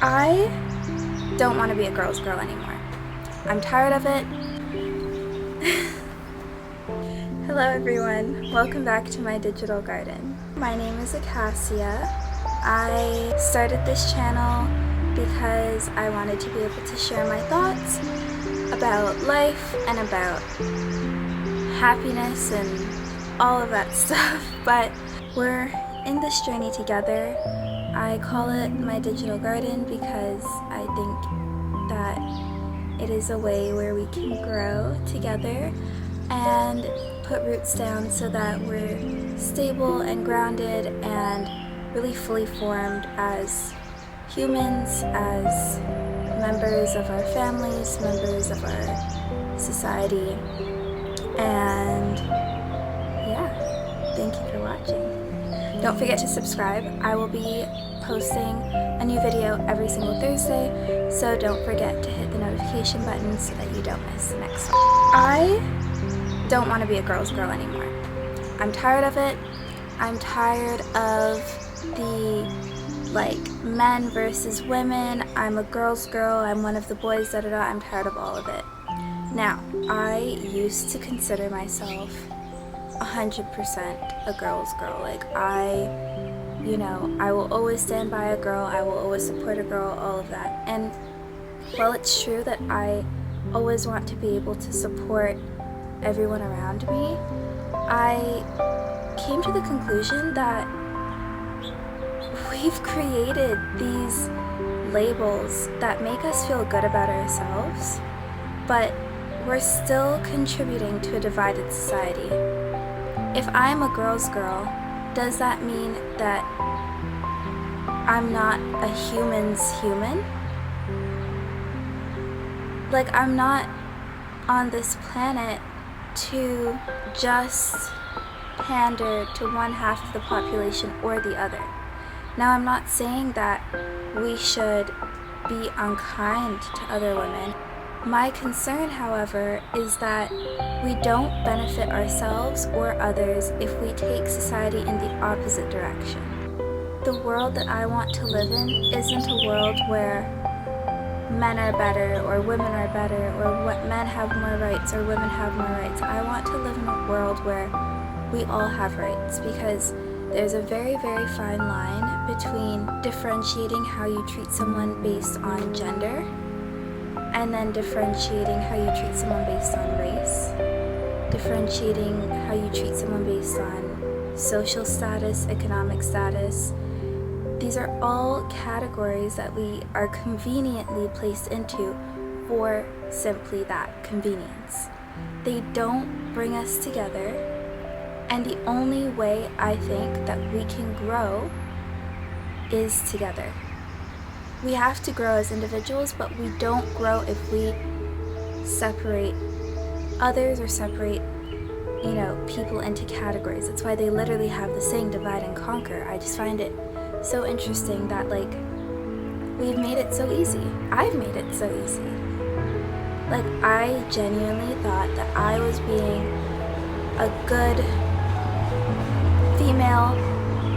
I don't want to be a girl's girl anymore. I'm tired of it. Hello everyone, welcome back to my digital garden. My name is Acacia. I started this channel because I wanted to be able to share my thoughts about life and about happiness and all of that stuff, but we're in this journey together. I call it my digital garden because I think that it is a way where we can grow together and put roots down so that we're stable and grounded and really fully formed as humans, as members of our families, members of our society. And yeah, thank you for watching. Don't forget to subscribe. I will be posting a new video every single Thursday, so don't forget to hit the notification button so that you don't miss the next one. I don't want to be a girl's girl anymore. I'm tired of it. I'm tired of the men versus women. I'm a girl's girl. I'm one of the boys, da da da. I'm tired of all of it. Now, I used to consider myself 100% a girl's girl. I will always stand by a girl, I will always support a girl, all of that. And while it's true that I always want to be able to support everyone around me, I came to the conclusion that we've created these labels that make us feel good about ourselves, but we're still contributing to a divided society. If I'm a girl's girl, does that mean that I'm not a human's human? I'm not on this planet to just pander to one half of the population or the other. Now, I'm not saying that we should be unkind to other women. My concern, however, is that we don't benefit ourselves or others if we take society in the opposite direction. The world that I want to live in isn't a world where men are better or women are better, or what men have more rights or women have more rights. I want to live in a world where we all have rights, because there's a very, very fine line between differentiating how you treat someone based on gender and then differentiating how you treat someone based on race, differentiating how you treat someone based on social status, economic status. These are all categories that we are conveniently placed into for simply that convenience. They don't bring us together, and the only way I think that we can grow is together. We have to grow as individuals, but we don't grow if we separate others or separate, people into categories. That's why they literally have the saying divide and conquer. I just find it so interesting that we've made it so easy. I've made it so easy. I genuinely thought that I was being a good female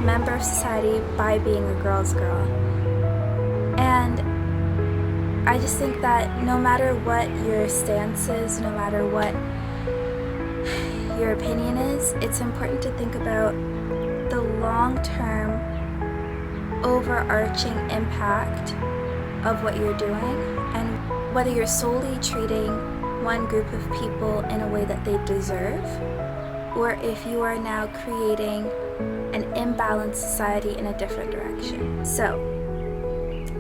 member of society by being a girl's girl. And I just think that no matter what your stance is, no matter what your opinion is, it's important to think about the long-term overarching impact of what you're doing, and whether you're solely treating one group of people in a way that they deserve, or if you are now creating an imbalanced society in a different direction. So,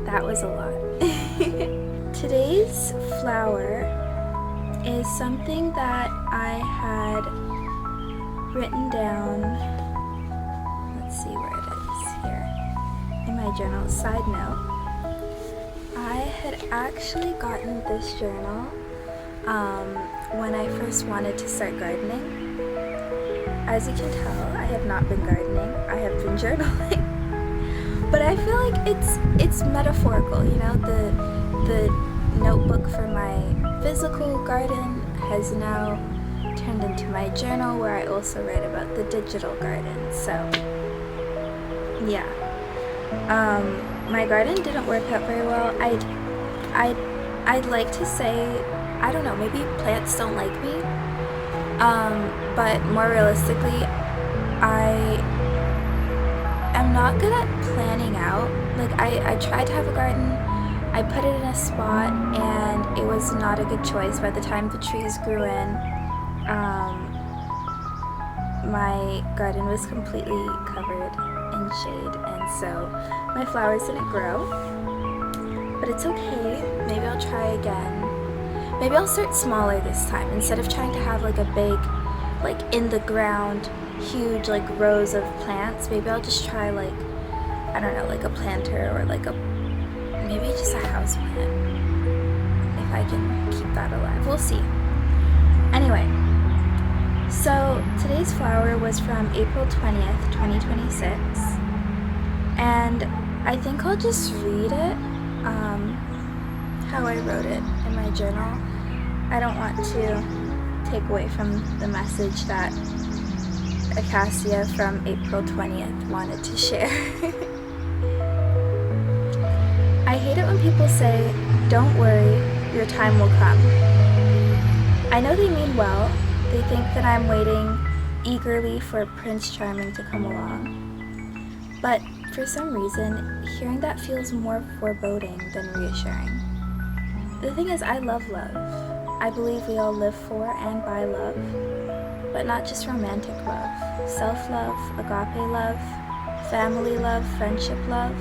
that was a lot. Today's flower is something that I had written down. Let's see where it is here. In my journal. Side note, I had actually gotten this journal when I first wanted to start gardening. As you can tell, I have not been gardening. I have been journaling. But I feel like it's metaphorical, the notebook for my physical garden has now turned into my journal, where I also write about the digital garden. So yeah, my garden didn't work out very well. I'd like to say, I don't know, maybe plants don't like me. But more realistically, I am not good at planning out. Like, I tried to have a garden, I put it in a spot, and it was not a good choice. By the time the trees grew in, my garden was completely covered in shade, and so my flowers didn't grow. But it's okay, maybe I'll try again. Maybe I'll start smaller this time. Instead of trying to have like a big, like in the ground, huge like rows of plants, maybe I'll just try like, I don't know, like a planter or like maybe just a house plant. If I can keep that alive, we'll see. Anyway, so today's flower was from April 20th, 2026. And I think I'll just read it, how I wrote it in my journal. I don't want to take away from the message that Acacia from April 20th wanted to share. I hate it when people say, "Don't worry, your time will come." I know they mean well. They think that I'm waiting eagerly for Prince Charming to come along. But for some reason, hearing that feels more foreboding than reassuring. The thing is, I love love. I believe we all live for and by love, but not just romantic love. Self-love, agape love, family love, friendship love,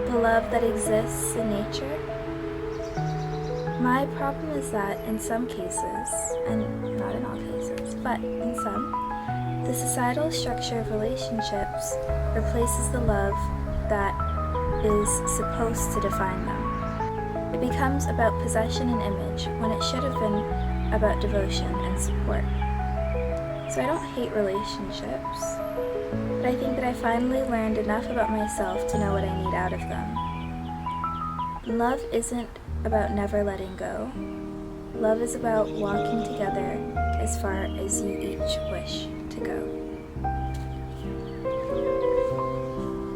the love that exists in nature. My problem is that in some cases, and not in all cases, but in some, the societal structure of relationships replaces the love that is supposed to define them. It becomes about possession and image when it should have been about devotion and support. So I don't hate relationships, but I think that I finally learned enough about myself to know what I need out of them. Love isn't about never letting go. Love is about walking together as far as you each wish to go.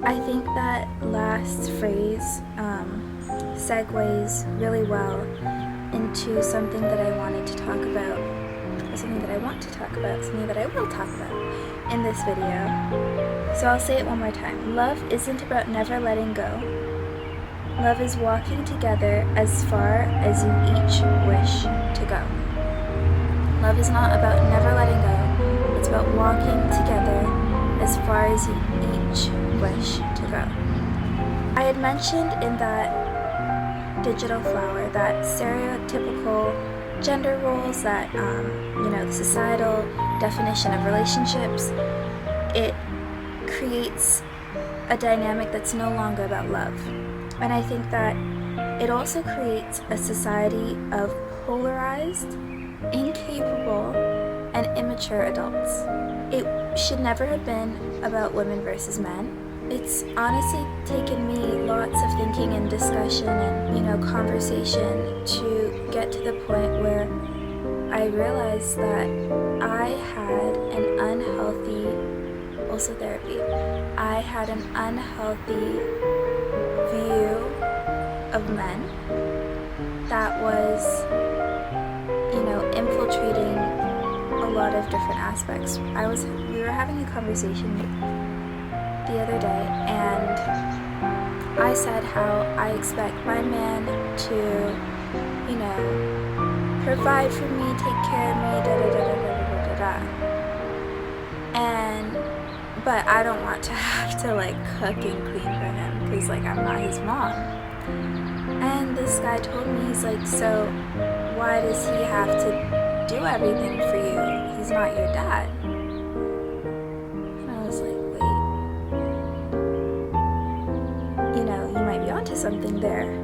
I think that last phrase segues really well into something that I wanted to talk about, or something that I want to talk about, something that I will talk about in this video. So I'll say it one more time. Love isn't about never letting go. Love is walking together as far as you each wish to go. Love is not about never letting go. It's about walking together as far as you each wish to go. I had mentioned in that digital flower that stereotypical gender roles, that the societal definition of relationships, it creates a dynamic that's no longer about love. And I think that it also creates a society of polarized, incapable, and immature adults. It should never have been about women versus men. It's honestly taken me lots of thinking and discussion and, conversation to get to the point where I realized that I had an unhealthy, also therapy, I had an unhealthy view of men that was, infiltrating a lot of different aspects. We were having a conversation the other day, and I said how I expect my man to, provide for me, take care of me, but I don't want to have to cook and clean for him because I'm not his mom. And this guy told me, he's like, so why does he have to do everything for you? He's not your dad. And I was like, wait, you might be onto something there.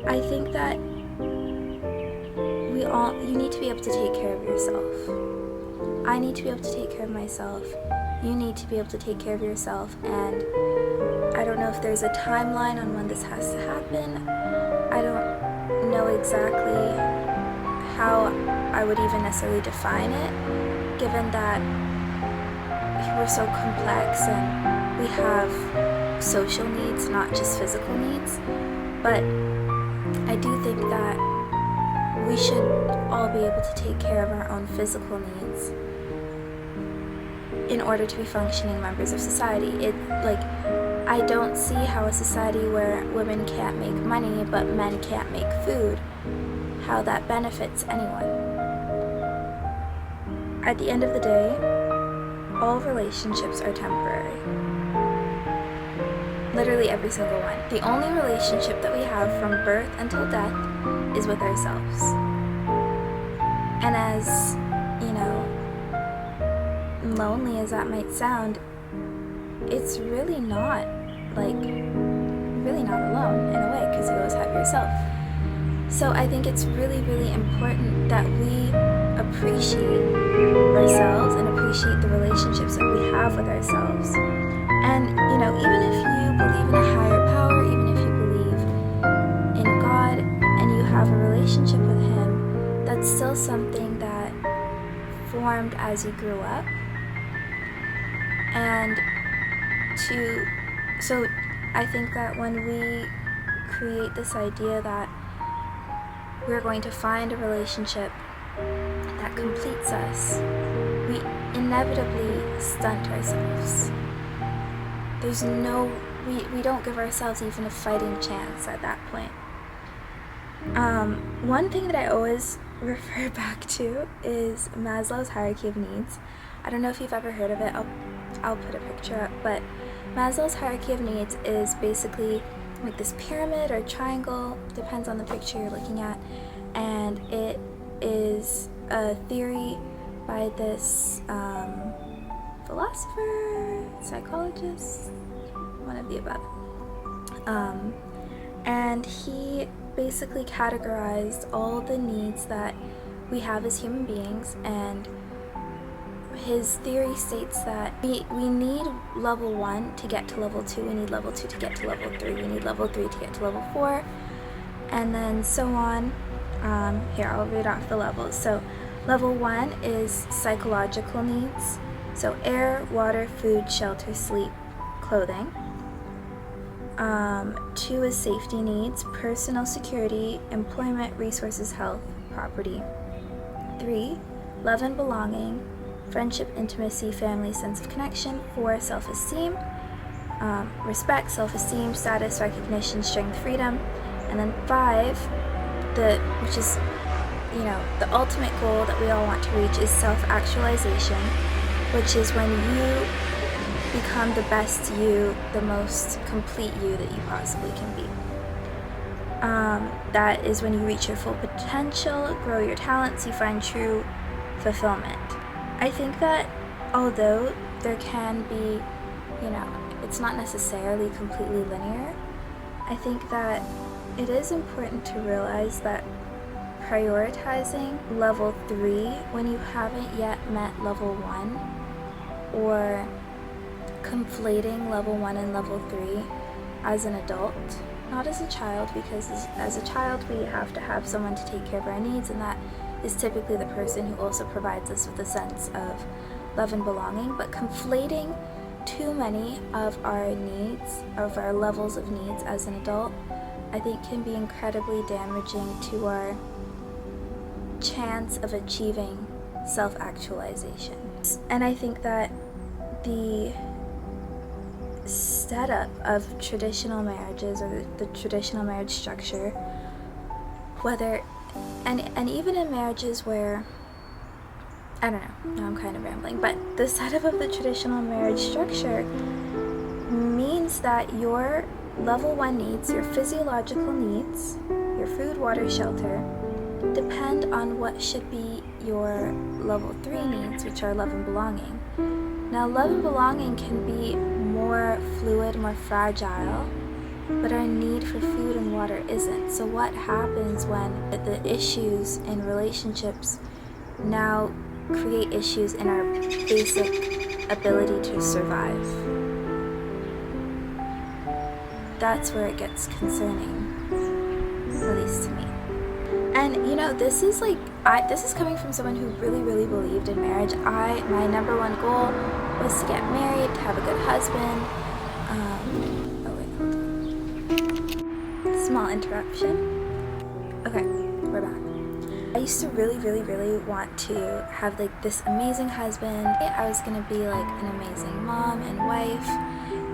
I think that you need to be able to take care of yourself. I need to be able to take care of myself. You need to be able to take care of yourself. And I don't know if there's a timeline on when this has to happen. I don't know exactly how I would even necessarily define it, given that we're so complex and we have social needs, not just physical needs. But I do think that we should all be able to take care of our own physical needs in order to be functioning members of society. I don't see how a society where women can't make money but men can't make food, how that benefits anyone. At the end of the day, all relationships are temporary. Literally every single one. The only relationship that we have from birth until death is with ourselves. And as, lonely as that might sound, it's really not alone in a way, because you always have yourself. So I think it's really, really important that we appreciate ourselves and appreciate the relationships that we have with ourselves. And, even if you believe in a higher power, even if you believe in God and you have a relationship with Him, that's still something that formed as you grew up. And so I think that when we create this idea that we're going to find a relationship that completes us, we inevitably stunt ourselves. We don't give ourselves even a fighting chance at that point. One thing that I always refer back to is Maslow's hierarchy of needs. I don't know if you've ever heard of it. I'll put a picture up, but Maslow's hierarchy of needs is basically like this pyramid or triangle, depends on the picture you're looking at, and it is a theory by this philosopher, psychologist, one of the above. And he basically categorized all the needs that we have as human beings, and his theory states that we need level 1 to get to level 2, we need level 2 to get to level 3, we need level 3 to get to level 4, and then so on. Here, I'll read off the levels. So level 1 is psychological needs, so air, water, food, shelter, sleep, clothing. 2 is safety needs, personal security, employment, resources, health, property. 3, love and belonging, friendship, intimacy, family, sense of connection. 4, self-esteem, respect, self-esteem, status, recognition, strength, freedom. And then 5, which is, the ultimate goal that we all want to reach, is self-actualization, which is when you become the best you, the most complete you that you possibly can be. That is when you reach your full potential, grow your talents, you find true fulfillment. I think that although there can be, it's not necessarily completely linear, I think that it is important to realize that prioritizing level 3 when you haven't yet met level 1, or conflating level 1 and level 3 as an adult, not as a child, because as a child we have to have someone to take care of our needs, and that is typically the person who also provides us with a sense of love and belonging. But conflating too many of our needs, of our levels of needs as an adult, I think can be incredibly damaging to our chance of achieving self-actualization. And I think that the setup of traditional marriages, or the traditional marriage structure, whether and even in marriages where, I don't know, now I'm kind of rambling, but the setup of the traditional marriage structure means that your level 1 needs, your physiological needs, your food, water, shelter, depend on what should be your level 3 needs, which are love and belonging. Now, love and belonging can be more fluid, more fragile, but our need for food and water isn't. So what happens when the issues in relationships now create issues in our basic ability to survive? That's where it gets concerning, at least to me. And this is this is coming from someone who really, really believed in marriage. My number 1 goal was to get married, to have a good husband, small interruption. Okay, we're back. I used to really want to have like this amazing husband. I was gonna be like an amazing mom and wife,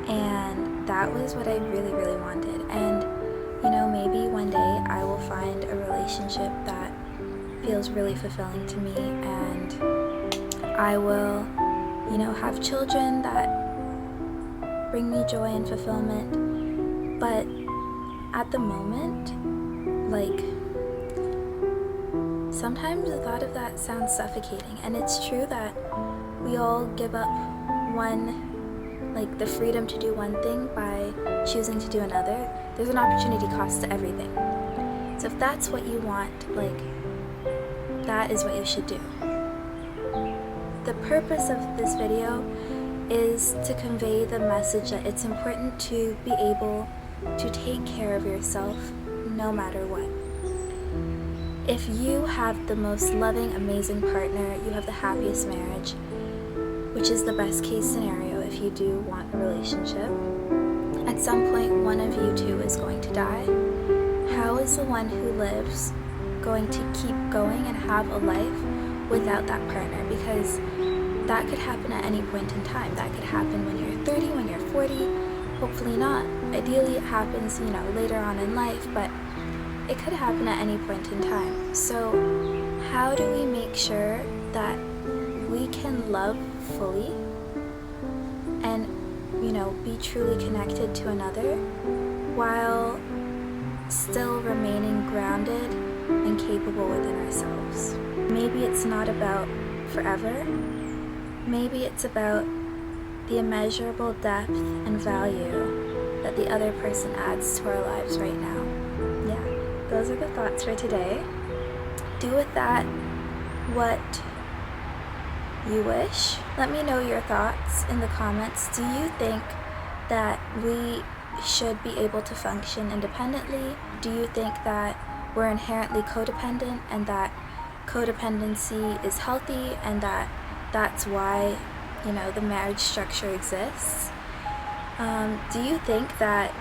and that was what I really wanted. And you know, maybe one day I will find a relationship that feels really fulfilling to me, and I will, you know, have children that bring me joy and fulfillment. But at the moment, like, sometimes the thought of that sounds suffocating, and it's true that we all give up the freedom to do one thing by choosing to do another. There's an opportunity cost to everything. So if that's what you want, like, that is what you should do. The purpose of this video is to convey the message that it's important to be able to take care of yourself no matter what. If you have the most loving, amazing partner, you have the happiest marriage, which is the best case scenario if you do want a relationship, at some point one of you two is going to die. How is the one who lives going to keep going and have a life without that partner? Because that could happen at any point in time. That could happen when you're 30, when you're 40, hopefully not. Ideally it happens, you know, later on in life, but it could happen at any point in time. So how do we make sure that we can love fully and, you know, be truly connected to another while still remaining grounded and capable within ourselves? Maybe it's not about forever. Maybe it's about the immeasurable depth and value that the other person adds to our lives right now. Yeah, those are the thoughts for today. Do with that what you wish. Let me know your thoughts in the comments. Do you think that we should be able to function independently? Do you think that we're inherently codependent and that codependency is healthy and that that's why, you know, the marriage structure exists? Do you think that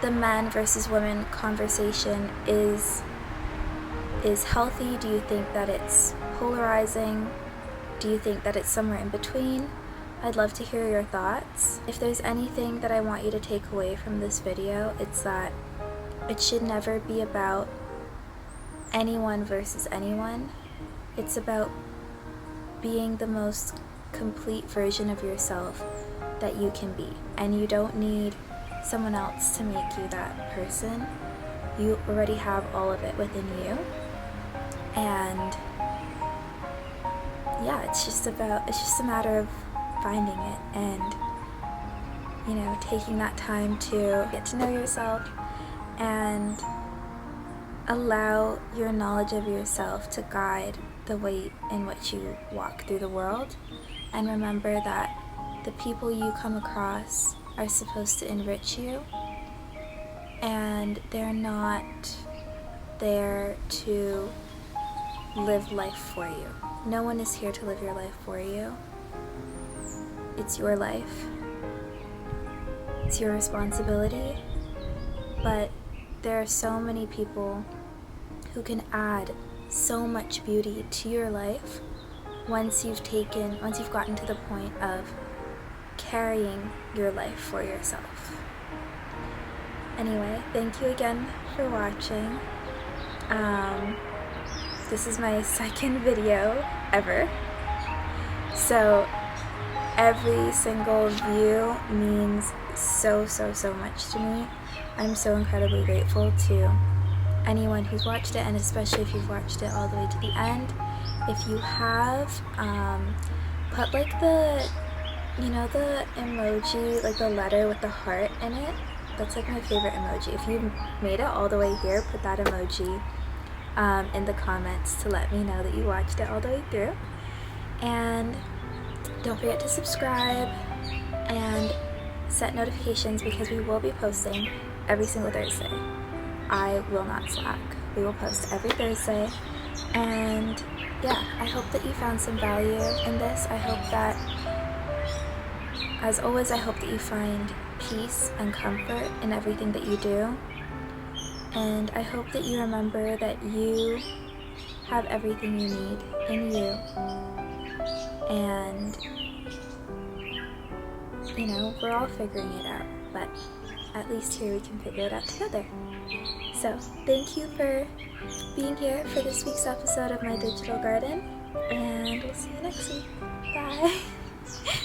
the man versus women conversation is healthy? Do you think that it's polarizing? Do you think that it's somewhere in between? I'd love to hear your thoughts. If there's anything that I want you to take away from this video, it's that it should never be about anyone versus anyone. It's about being the most complete version of yourself that you can be. And you don't need someone else to make you that person. You already have all of it within you. And yeah, it's just a matter of finding it and, you know, taking that time to get to know yourself and allow your knowledge of yourself to guide the way in which you walk through the world. And remember that the people you come across are supposed to enrich you, and they're not there to live life for you. No one is here to live your life for you. It's your life. It's your responsibility. But there are so many people who can add so much beauty to your life once you've gotten to the point of carrying your life for yourself. Anyway, thank you again for watching. This is my second video ever, so every single view means so much to me. I'm so incredibly grateful to anyone who's watched it, and especially if you've watched it all the way to the end. If you have, put like the, you know, the emoji, like the letter with the heart in it. That's like my favorite emoji. If you made it all the way here, put that emoji in the comments to let me know that you watched it all the way through. And don't forget to subscribe and set notifications, because we will be posting every single Thursday. I will not slack. We will post every Thursday. And yeah, I hope that you found some value in this. I hope that, as always, I hope that you find peace and comfort in everything that you do. And I hope that you remember that you have everything you need in you. And, you know, we're all figuring it out, but at least here we can figure it out together. So, thank you for being here for this week's episode of My Digital Garden, and we'll see you next week. Bye!